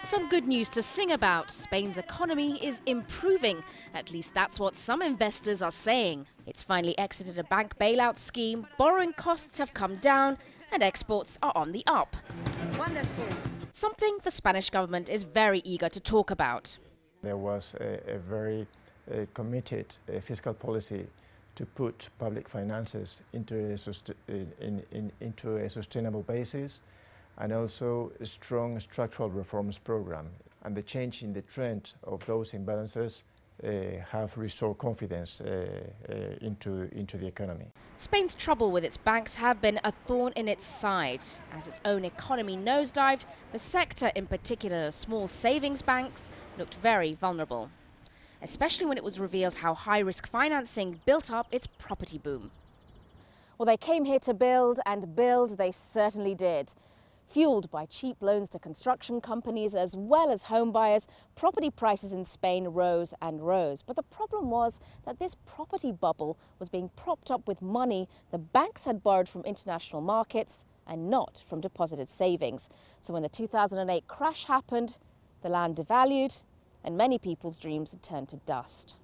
Some good news to sing about. Spain's economy is improving. At least that's what some investors are saying. It's finally exited a bank bailout scheme, borrowing costs have come down, and exports are on the up. Wonderful. Something the Spanish government is very eager to talk about. There was a very committed fiscal policy to put public finances into a sustainable basis, and also a strong structural reforms program. And the change in the trend of those imbalances have restored confidence into the economy. Spain's trouble with its banks have been a thorn in its side. As its own economy nosedived, the sector, in particular small savings banks, looked very vulnerable, especially when it was revealed how high-risk financing built up its property boom. Well, they came here to build, and build they certainly did. Fueled by cheap loans to construction companies as well as home buyers, property prices in Spain rose and rose. But the problem was that this property bubble was being propped up with money the banks had borrowed from international markets and not from deposited savings. So when the 2008 crash happened, the land devalued and many people's dreams had turned to dust.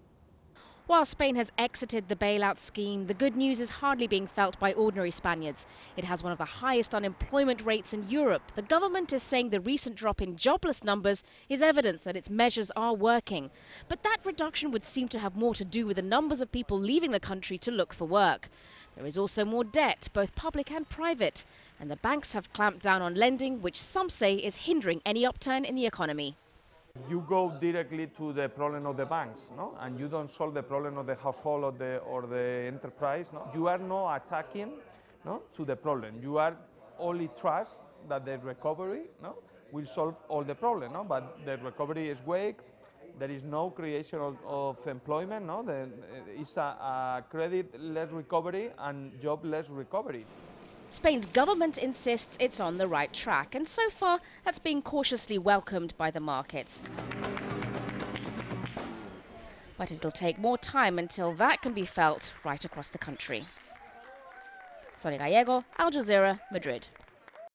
While Spain has exited the bailout scheme, the good news is hardly being felt by ordinary Spaniards. It has one of the highest unemployment rates in Europe. The government is saying the recent drop in jobless numbers is evidence that its measures are working. But that reduction would seem to have more to do with the numbers of people leaving the country to look for work. There is also more debt, both public and private, and the banks have clamped down on lending, which some say is hindering any upturn in the economy. You go directly to the problem of the banks, no? And you don't solve the problem of the household or the enterprise. No? You are not attacking, no, to the problem. You are only trust that the recovery, no, will solve all the problem. No? But the recovery is weak. There is no creation of employment. No? It's a credit-less recovery and jobless recovery. Spain's government insists it's on the right track, and so far that's been cautiously welcomed by the markets. But it'll take more time until that can be felt right across the country. Sonia Gallego, Al Jazeera, Madrid.